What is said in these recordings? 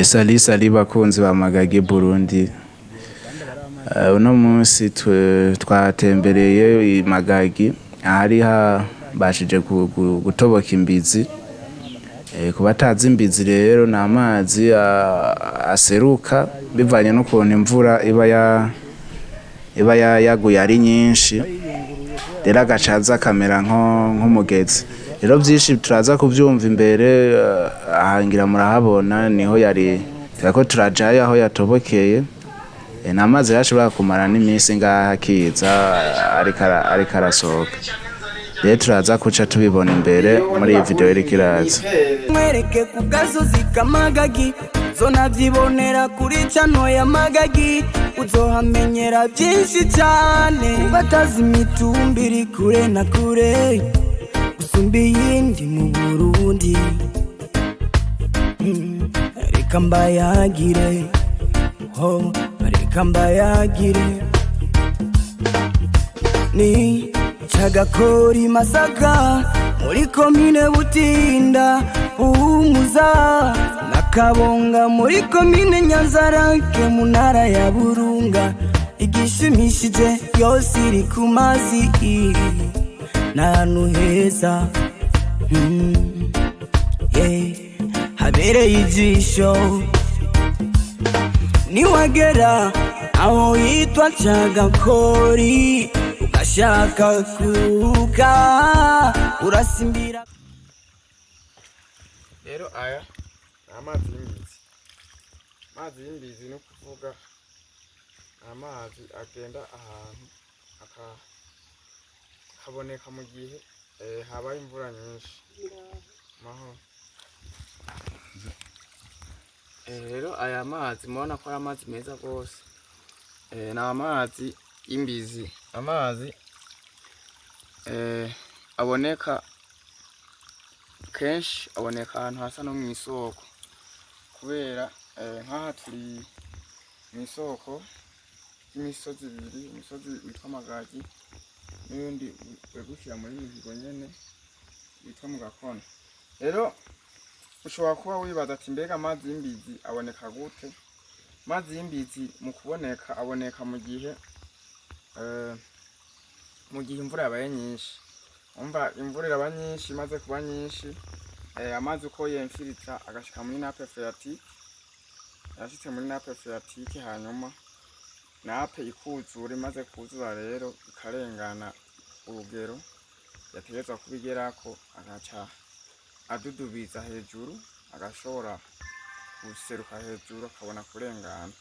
Sali bakunzi ba Magagi Burundi. Uno munsi twatembereye i Magagi ahari bashije gutoboka imbizi. Ku batazi imbizi rero ni amazi aseruka bivanye n'ukuntu imvura iba yaguye ari nyinshi, rero agacaza akamera nk'umugezi. Rero byinshi turaza kuvyumva imbere, ahangira murahabona niho turako turajayo aho yatobokeye. Ni amazi yashobora kumara n'iminsi ngaha akiza ariko arasohoka. Rero turaza kuca tubibona imbere muri iyi video iriko iraza. Mwereke ku gasozi ka Magagi, uzonavyibonera kuri channel ya Magagi, uzohamenyera byinshi cyane. Batazi imitumba iri kure na kure, usumba iyindi mu Burundi. Reka mbayagire, reka mbayagire. Ni Chagakori Masaka, muri komine Butinda, Umuza na Kabonga, muri komine Nyanzarake mu ntara ya Burunga. Igishimishije yose iri ku mazi n'ahantu heza, habereye ijisho. Niwagera aho yitwa Chagakori, ugashaka kuruka urasimbira. Rero aya amazi y'imbizi. Amazi y'imbizi no kuvuga amazi agenda ahantu akaboneka mu gihe habaye imvura nyinshi. Rero aya mazi mubona ko ari amazi meza rwose. Ni amazi y'imbizi. Amazi aboneka kenshi, aboneka ahantu hasa no mu isoko, kubera nk'aha turi mu isoko y'imisozi ibiri, umusozi witwa Magagi n'undi wegukira muri Mihigo nyene witwa mu Gakono. Rero ushobora kuba wibaza ati mbega amazi y'imbizi aboneka gute? Amazi y'imbizi mu kuboneka aboneka mu gihe imvura yabaye nyinshi. Umva imvura iraba nyinshi, imaze kuba nyinshi, amazi uko yemfiritsa agashika muri nappe phréatique. Yashitse muri nappe phréatique, hanyuma nappe ikuzura, imaze kuzura rero ikarengana urugero yategezwa kubigerako, agaca adudubiza hejuru, agashobora guseruka hejuru akabona kurengana.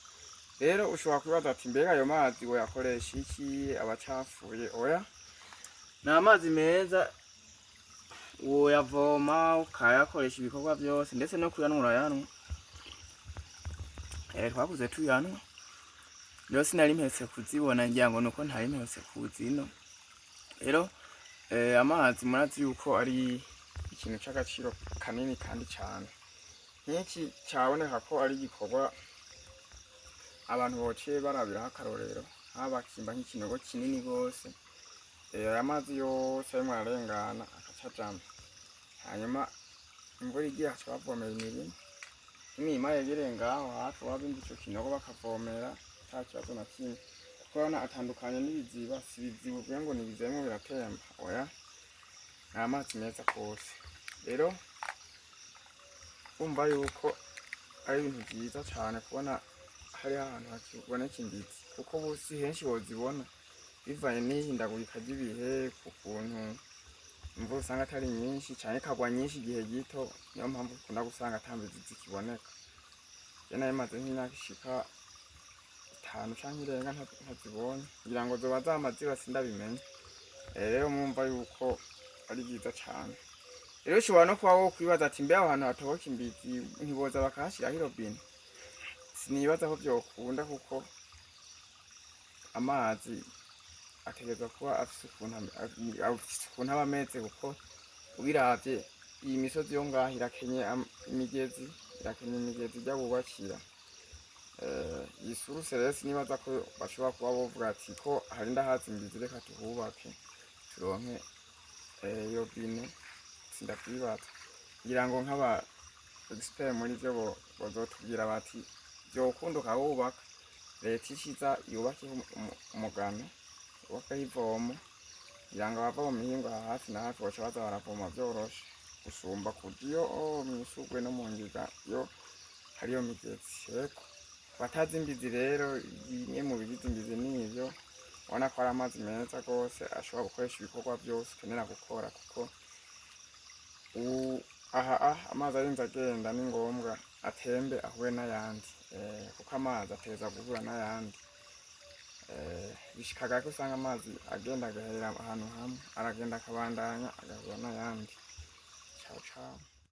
Rero ushobora kwibaza ati mbega ayo mazi woyakoresha iki? Abacafuye? Oya, ni amazi meza, woyavoma ukayakoresha ibikorwa byose, ndetse no kuyanwa urayanwa. Twakuze tuyanwa. Rero sinari mpetse kuzibona, ngira ngo nuko ntari mpetse kuzino. Rero amazi murazi yuko ari ikintu cy'agaciro kanini kandi cyane. Nk'iki cyaboneka ko ari igikorwa abantu bociye barabiraho akarorero, bakimba nk'ikinogo kinini rwose. Aya mazi yose arimo ararengana akacajamo, hanyuma imvura igiye haca bavomera imirima yegereye ngaho hafi, wabindi ico kinogo bakavomera nta kibazo na kimwe, kuko urabona atandukanye n'ibiziba. Si ibiziba uvuga ngo nibizemo biratemba, oya, ni amazi meza rwose. Rero umva yuko ari ibintu byiza cyane kubona hari ahantu hakiboneka imbizi, kuko busi henshi wozibona bivanye n'ihindagurika ry'ibihe, ku kuntu imvura usanga atari nyinshi cyane, ikagwa nyinshi igihe gito. Niyo mpamvu ukunda gusanga ata mbizi zikiboneka. Je nayo maze nk'imyaka ishika 5 canke irenga ntazibonye, kugira ngo zoba zamaze sindabimenye. Rero mwumva yuko ari byiza cyane. Rero ushobora no kuba wo kwibaza ati mbe ahantu hatoboka imbizi ntiboza bakahashiraho irobine? Sinibaza ko byokunda, kuko amazi ategezwa kuba afise ukuntu aba ameze, kuko ubiravye iyi misozi yo ngaho irakenye imigezi ijya bubakira. Iyi suruse rero sinibaza ko bashobora kuba bovuga ati ko hari ndahazi imbizi reka tuhubake turonke irobine. Sindakwibaza, ngira ngo expert muri byo bozotubwira bati vyokunda ukawubaka, leta ishiza yubake umugano, yubake ivomo kugira ngo abava mu mihingo hafi na hafi boca baza baravoma vyoroshe gusumba kugiyo mw'isugwe no mu ngiga yo hariyo migezi. Yego batazi imbizi rero, bimwe mu bigize imbizi n'ivyo ubona ko ari amazi meza gose ashobora gukoresha ibikorwa vyose ukenera gukora, kuko amazi arinze agenda ni ngombwa atembe ahure n'ayandi, kuko amazi ateza guhura n'ayandi. Bishikaga ko usanga amazi agenda agahera ahantu hamwe, aragenda akabandanya agahura n'ayandi. Ciao ciao.